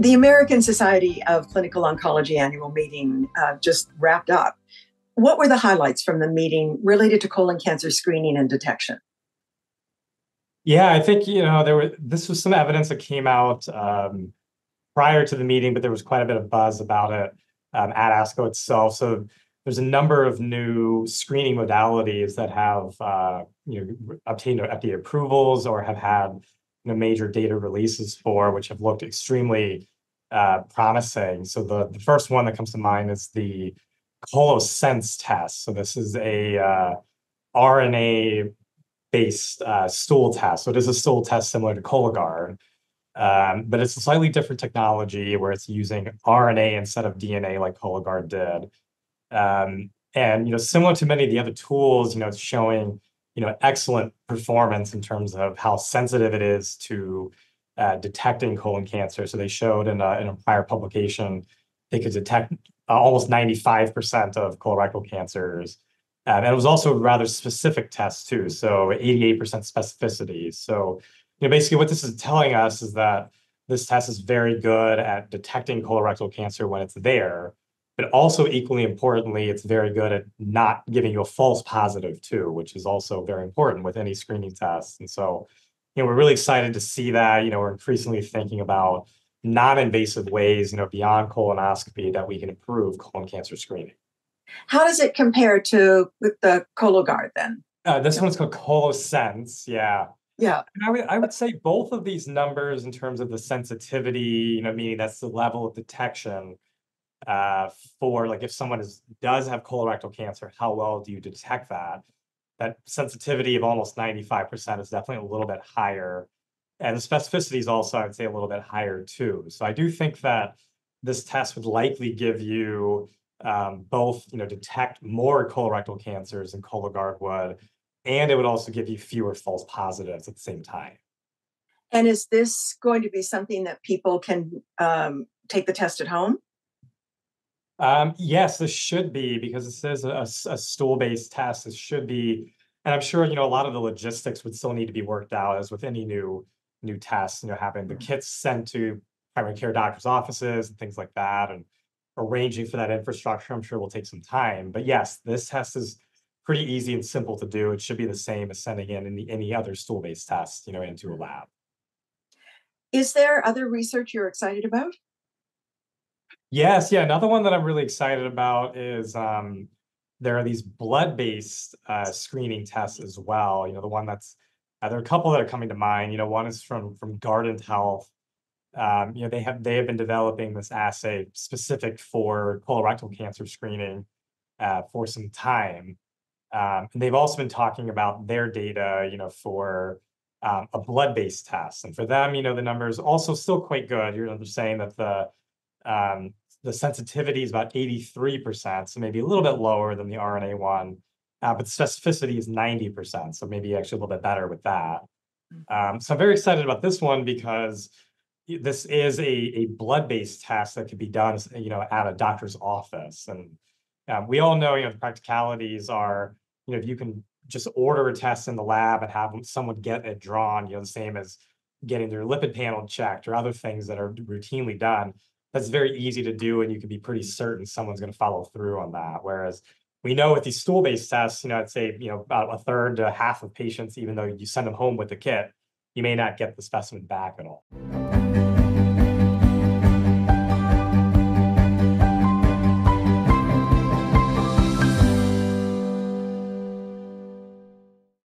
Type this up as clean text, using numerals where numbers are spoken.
The American Society of Clinical Oncology annual meeting just wrapped up. What were the highlights from the meeting related to colon cancer screening and detection? Yeah, I think, this was some evidence that came out prior to the meeting, but there was quite a bit of buzz about it at ASCO itself. So there's a number of new screening modalities that have, obtained FDA approvals or have had, major data releases for, which have looked extremely promising. So the first one that comes to mind is the ColoSense test. So this is a RNA-based stool test. So it is a stool test similar to Cologuard, but it's a slightly different technology where it's using RNA instead of DNA like Cologuard did. And similar to many of the other tools, it's showing excellent performance in terms of how sensitive it is to detecting colon cancer. So they showed in a prior publication they could detect almost 95% of colorectal cancers. And it was also a rather specific test too, so 88% specificity. So basically what this is telling us is that this test is very good at detecting colorectal cancer when it's there, but also equally importantly, it's very good at not giving you a false positive too, which is also very important with any screening test. And so, we're really excited to see that. We're increasingly thinking about non-invasive ways, beyond colonoscopy that we can improve colon cancer screening. How does it compare to with the Cologuard then? This one's called ColoSense. Yeah. Yeah. And I would say both of these numbers in terms of the sensitivity, meaning that's the level of detection for like if someone does have colorectal cancer, how well do you detect that? That sensitivity of almost 95% is definitely a little bit higher. And the specificity is also, I would say, a little bit higher too. So I do think that this test would likely give you both, detect more colorectal cancers than Cologuard would, and it would also give you fewer false positives at the same time. And is this going to be something that people can take the test at home? Yes, this should be, because this is a stool-based test. This should be, and I'm sure, a lot of the logistics would still need to be worked out as with any new tests, having the kits sent to primary care doctors' offices and things like that, and arranging for that infrastructure, I'm sure will take some time. But yes, this test is pretty easy and simple to do. It should be the same as sending in any other stool-based test, into a lab. Is there other research you're excited about? Yes, yeah. Another one that I'm really excited about is there are these blood-based screening tests as well. The one that's there are a couple that are coming to mind. One is from Guardant Health. They have been developing this assay specific for colorectal cancer screening for some time. And they've also been talking about their data, for a blood-based test. And for them, the number is also still quite good. They're saying that the sensitivity is about 83%, so maybe a little bit lower than the RNA one, but the specificity is 90%, so maybe actually a little bit better with that. So I'm very excited about this one because this is a blood-based test that could be done, at a doctor's office. And we all know, the practicalities are, if you can just order a test in the lab and have someone get it drawn, the same as getting their lipid panel checked or other things that are routinely done. That's very easy to do, and you can be pretty certain someone's going to follow through on that. Whereas we know with these stool-based tests, I'd say, about a third to half of patients, even though you send them home with the kit, you may not get the specimen back at all.